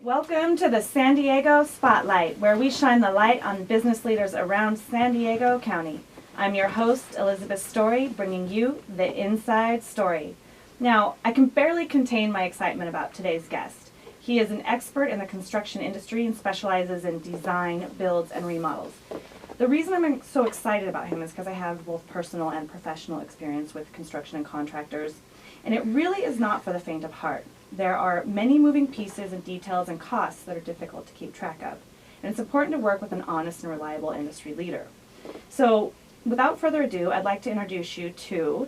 Welcome to the San Diego Spotlight, where we shine the light on business leaders around San Diego County. I'm your host, Elizabeth Story, bringing you the inside story. Now, I can barely contain my excitement about today's guest. He is an expert in the construction industry and specializes in design, builds, and remodels. The reason I'm so excited about him is because I have both personal and professional experience with construction and contractors, and it really is not for the faint of heart. There are many moving pieces and details and costs that are difficult to keep track of, and it's important to work with an honest and reliable industry leader. So, without further ado, I'd like to introduce you to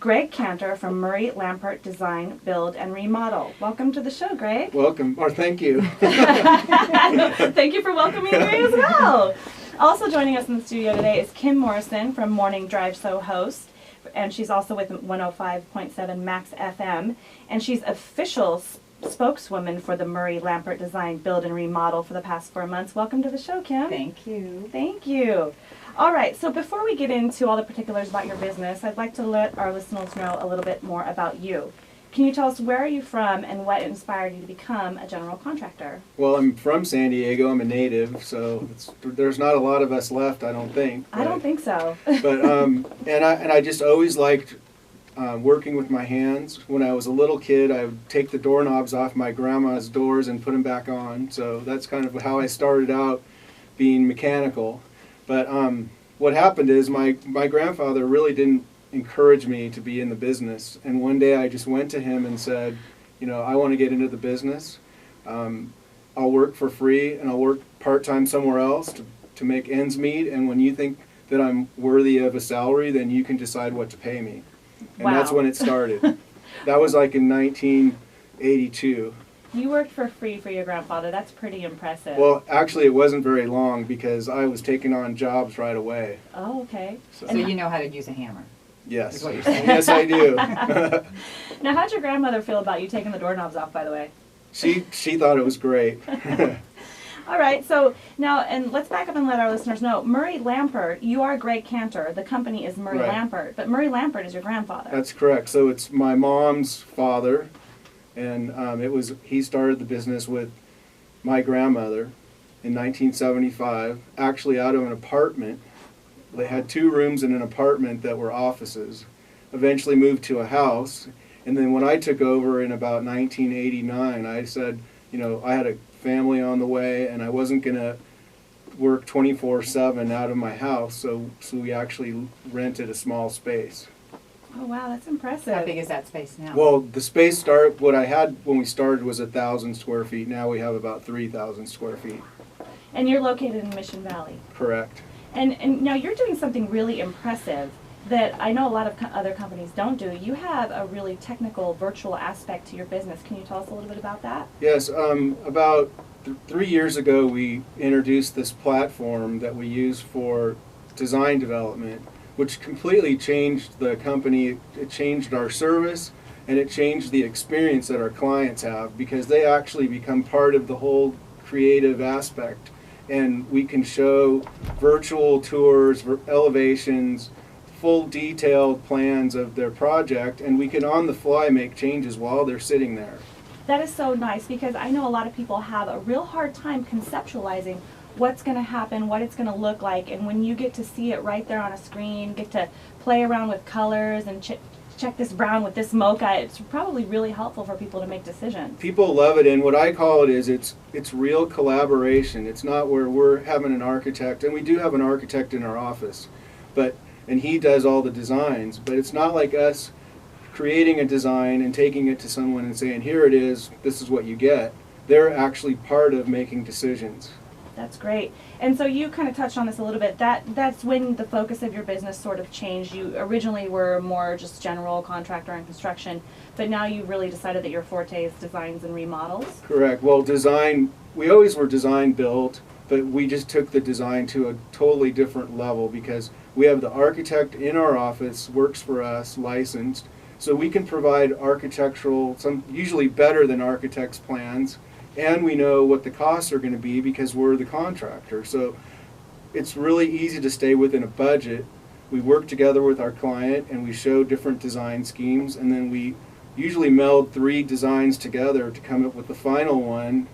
Gregg Cantor from Murray Lampert Design, Build, and Remodel. Welcome to the show, Gregg. Welcome, or thank you. Thank you for welcoming me as well. Also joining us in the studio today is Kim Morrison from Morning Drive Show host, and she's also with 105.7 Max FM, and she's official spokeswoman for the Murray Lampert Design, Build, and Remodel for the past 4 months. Welcome to the show, Kim. Thank you. Thank you. All right, so before we get into all the particulars about your business, I'd like to let our listeners know a little bit more about you. Can you tell us where are you from and what inspired you to become a general contractor? Well, I'm from San Diego. I'm a native, so there's not a lot of us left, I don't think. I don't think so. But and I just always liked working with my hands. When I was a little kid, I would take the doorknobs off my grandma's doors and put them back on. So that's kind of how I started out being mechanical. But what happened is my grandfather really didn't encourage me to be in the business. And one day I just went to him and said, you know, I want to get into the business. I'll work for free and I'll work part-time somewhere else to make ends meet. And when you think that I'm worthy of a salary, then you can decide what to pay me. And Wow. That's when it started. That was like in 1982. You worked for free for your grandfather. That's pretty impressive. Well, actually it wasn't very long because I was taking on jobs right away. Oh, okay. So you know how to use a hammer. Yes. Is what you're saying. Yes, I do. Now, how'd your grandmother feel about you taking the doorknobs off, by the way? She thought it was great. All right, so now, and let's back up and let our listeners know, Murray Lampert, you are Gregg Cantor. The company is Murray Right. Lampert, but Murray Lampert is your grandfather. That's correct. So it's my mom's father, and he started the business with my grandmother in 1975, actually out of an apartment. They had 2 rooms in an apartment that were offices, eventually moved to a house, and then when I took over in about 1989, I said, you know, I had a family on the way and I wasn't going to work 24/7 out of my house, so we actually rented a small space. Oh, wow, that's impressive. How big is that space now? Well, the space what I had when we started was 1,000 square feet. Now we have about 3,000 square feet. And you're located in Mission Valley. Correct. And now you're doing something really impressive that I know a lot of other companies don't do. You have a really technical virtual aspect to your business. Can you tell us a little bit about that? Yes, about 3 years ago we introduced this platform that we use for design development, which completely changed the company. It changed our service and it changed the experience that our clients have because they actually become part of the whole creative aspect. And we can show virtual tours, elevations, full detailed plans of their project, and we can on the fly make changes while they're sitting there. That is so nice because I know a lot of people have a real hard time conceptualizing what's going to happen, what it's going to look like, and when you get to see it right there on a screen, get to play around with colors and check this brown with this mocha, it's probably really helpful for people to make decisions. People love it, and what I call it is it's real collaboration. It's not where we're having an architect, and we do have an architect in our office, and he does all the designs, but it's not like us creating a design and taking it to someone and saying, here it is, this is what you get. They're actually part of making decisions. That's great. And so you kind of touched on this a little bit. That's when the focus of your business sort of changed. You originally were more just general contractor and construction, but now you really decided that your forte is designs and remodels. Correct. Well, design, we always were design built, but we just took the design to a totally different level because we have the architect in our office, works for us, licensed, so we can provide architectural, some usually better than architects' plans, and we know what the costs are going to be because we're the contractor. So it's really easy to stay within a budget. We work together with our client and we show different design schemes, and then we usually meld 3 designs together to come up with the final one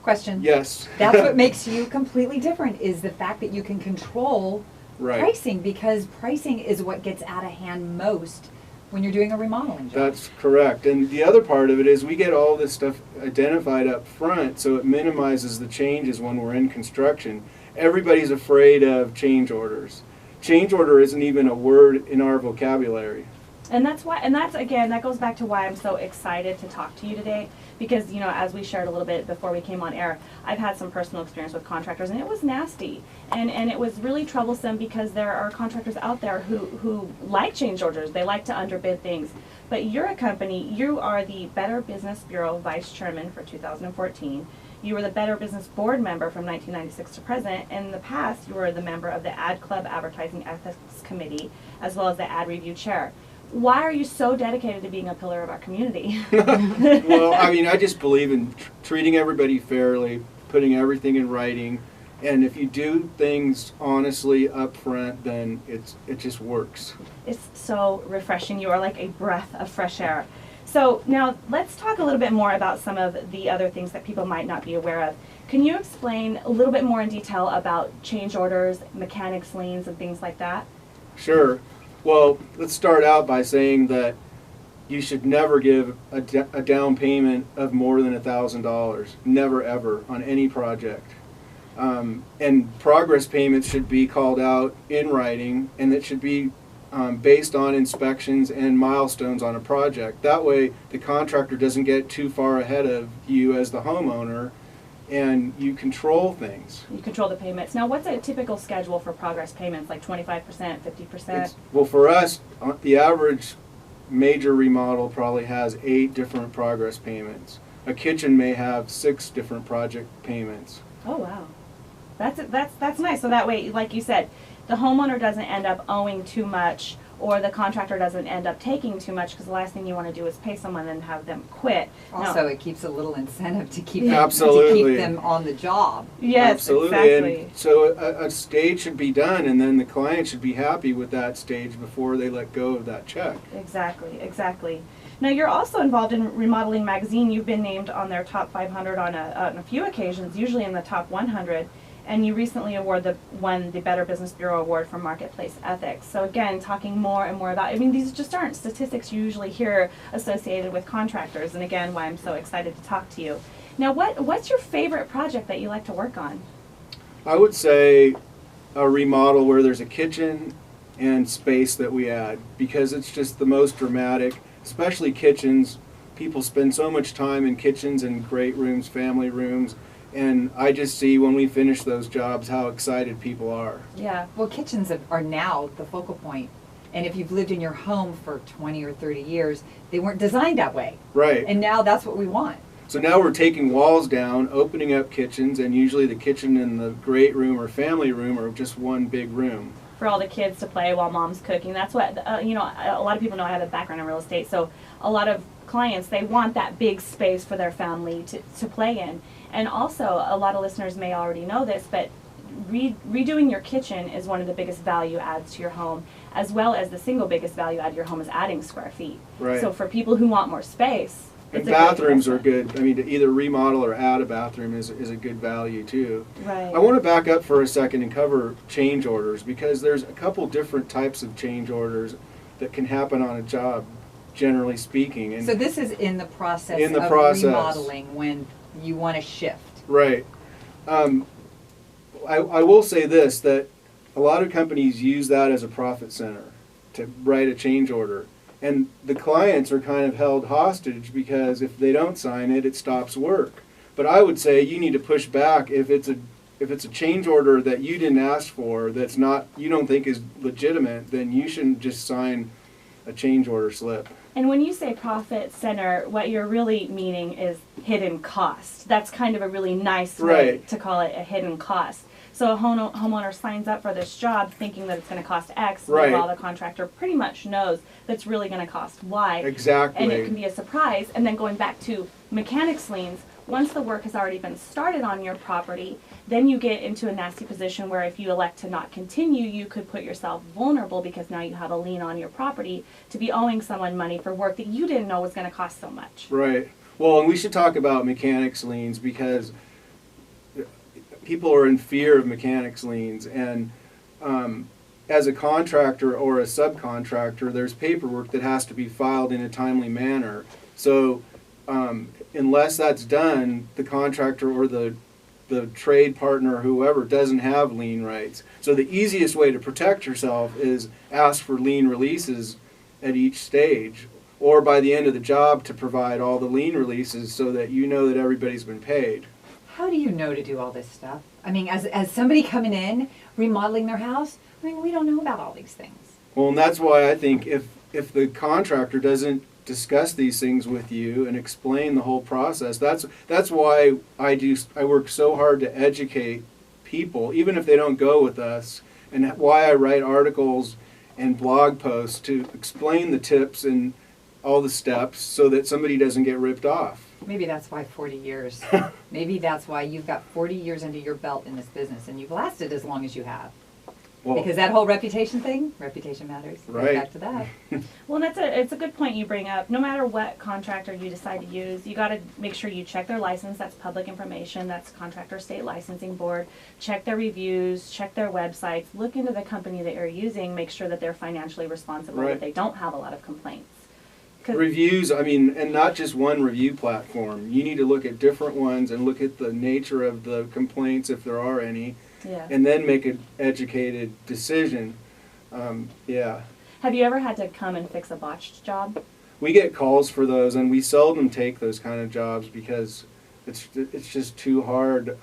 Question. Yes. That's what makes you completely different, is the fact that you can control Right. pricing, because pricing is what gets out of hand most when you're doing a remodeling job. That's correct. And the other part of it is we get all this stuff identified up front, so it minimizes the changes when we're in construction. Everybody's afraid of change orders. Change order isn't even a word in our vocabulary. And that's why, and that's again, that goes back to why I'm so excited to talk to you today, because, you know, as we shared a little bit before we came on air, I've had some personal experience with contractors, and it was nasty, and it was really troublesome, because there are contractors out there who like change orders. They like to underbid things. But you're a company, you are the Better Business Bureau Vice Chairman for 2014. You were the Better Business Board member from 1996 to present. And in the past, you were the member of the Ad Club Advertising Ethics Committee, as well as the Ad Review Chair. Why are you so dedicated to being a pillar of our community? Well, I mean, I just believe in treating everybody fairly, putting everything in writing, and if you do things honestly up front, then it just works. It's so refreshing. You are like a breath of fresh air. So now let's talk a little bit more about some of the other things that people might not be aware of. Can you explain a little bit more in detail about change orders, mechanics liens, and things like that? Sure. Well, let's start out by saying that you should never give a down payment of more than $1,000. Never, ever, on any project. And progress payments should be called out in writing, and it should be based on inspections and milestones on a project. That way, the contractor doesn't get too far ahead of you as the homeowner, and you control things. You control the payments. Now, what's a typical schedule for progress payments, like 25%, 50%? Well, for us, the average major remodel probably has 8 different progress payments. A kitchen may have 6 different project payments. Oh, wow. That's nice. So that way, like you said, the homeowner doesn't end up owing too much, or the contractor doesn't end up taking too much, because the last thing you want to do is pay someone and have them quit. Also, it keeps a little incentive to keep Absolutely. to keep them on the job. Yes, absolutely. exactly. And so a stage should be done, and then the client should be happy with that stage before they let go of that check. Exactly, exactly. Now, you're also involved in Remodeling Magazine. You've been named on their top 500 on a few occasions, usually in the top 100. And you recently won the Better Business Bureau Award for Marketplace Ethics. So again, talking more and more about, I mean, these just aren't statistics you usually hear associated with contractors, and again, why I'm so excited to talk to you. Now, what's your favorite project that you like to work on? I would say a remodel where there's a kitchen and space that we add, because it's just the most dramatic, especially kitchens. People spend so much time in kitchens and great rooms, family rooms. And I just see when we finish those jobs how excited people are. Yeah. Well, kitchens are now the focal point. And if you've lived in your home for 20 or 30 years, they weren't designed that way. Right. And now that's what we want. So now we're taking walls down, opening up kitchens, and usually the kitchen and the great room or family room are just one big room. For all the kids to play while mom's cooking. That's what, you know, a lot of people know I have a background in real estate, so a lot of clients, they want that big space for their family to play in. And also, a lot of listeners may already know this, but redoing your kitchen is one of the biggest value adds to your home, as well as the single biggest value add to your home is adding square feet. Right. So for people who want more space, And it's a great bathrooms are investment. good. I mean, to either remodel or add a bathroom is a good value too. Right. I want to back up for a second and cover change orders, because there's a couple different types of change orders that can happen on a job, generally speaking. And So this is in the process In the of process. remodeling, when you want to shift. right. I will say this, that a lot of companies use that as a profit center to write a change order. And the clients are kind of held hostage, because if they don't sign it, it stops work. But I would say you need to push back if it's a change order that you didn't ask for, that's not, you don't think is legitimate, then you shouldn't just sign a change order slip. And when you say profit center, what you're really meaning is hidden cost. That's kind of a really nice way Right. to call it a hidden cost. So a homeowner signs up for this job thinking that it's going to cost X, Right. while the contractor pretty much knows that's really going to cost Y. Exactly. And it can be a surprise. And then going back to mechanics liens, once the work has already been started on your property, then you get into a nasty position where if you elect to not continue, you could put yourself vulnerable, because now you have a lien on your property to be owing someone money for work that you didn't know was going to cost so much. Right. Well, and we should talk about mechanics liens, because people are in fear of mechanics liens, and as a contractor or a subcontractor, there's paperwork that has to be filed in a timely manner. So unless that's done, the contractor or the trade partner or whoever doesn't have lien rights. So the easiest way to protect yourself is ask for lien releases at each stage, or by the end of the job to provide all the lien releases so that you know that everybody's been paid. How do you know to do all this stuff? I mean, as somebody coming in, remodeling their house, I mean, we don't know about all these things. Well, and that's why I think if the contractor doesn't discuss these things with you and explain the whole process, that's why I work so hard to educate people, even if they don't go with us, and why I write articles and blog posts to explain the tips and all the steps so that somebody doesn't get ripped off. Maybe that's why 40 years. Maybe that's why you've got 40 years under your belt in this business and you've lasted as long as you have. Well, Because that whole reputation thing, reputation matters. Goes Right. back to that. Well, it's a good point you bring up. No matter what contractor you decide to use, you got to make sure you check their license. That's public information. That's Contractor State Licensing Board. Check their reviews. Check their websites. Look into the company that you're using. Make sure that they're financially responsible. Right. That they don't have a lot of complaints. 'Cause- Reviews, I mean, and not just one review platform. You need to look at different ones and look at the nature of the complaints, if there are any, Yeah. and then make an educated decision. Yeah. Have you ever had to come and fix a botched job? We get calls for those, and we seldom take those kind of jobs because it's just too hard.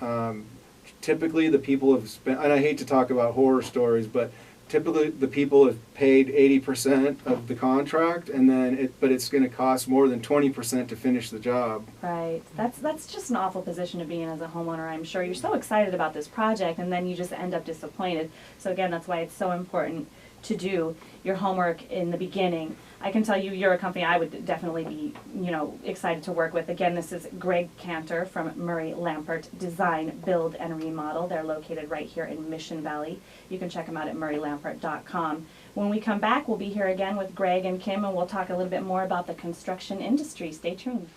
Typically, the people have spent, and I hate to talk about horror stories, but typically the people have paid 80% of the contract, and then but it's going to cost more than 20% to finish the job. Right. That's just an awful position to be in as a homeowner, I'm sure. You're so excited about this project and then you just end up disappointed. So again, that's why it's so important to do your homework in the beginning. I can tell you you're a company I would definitely be, excited to work with. Again, this is Gregg Cantor from Murray Lampert Design, Build, and Remodel. They're located right here in Mission Valley. You can check them out at murraylampert.com. When we come back, we'll be here again with Greg and Kim, and we'll talk a little bit more about the construction industry. Stay tuned.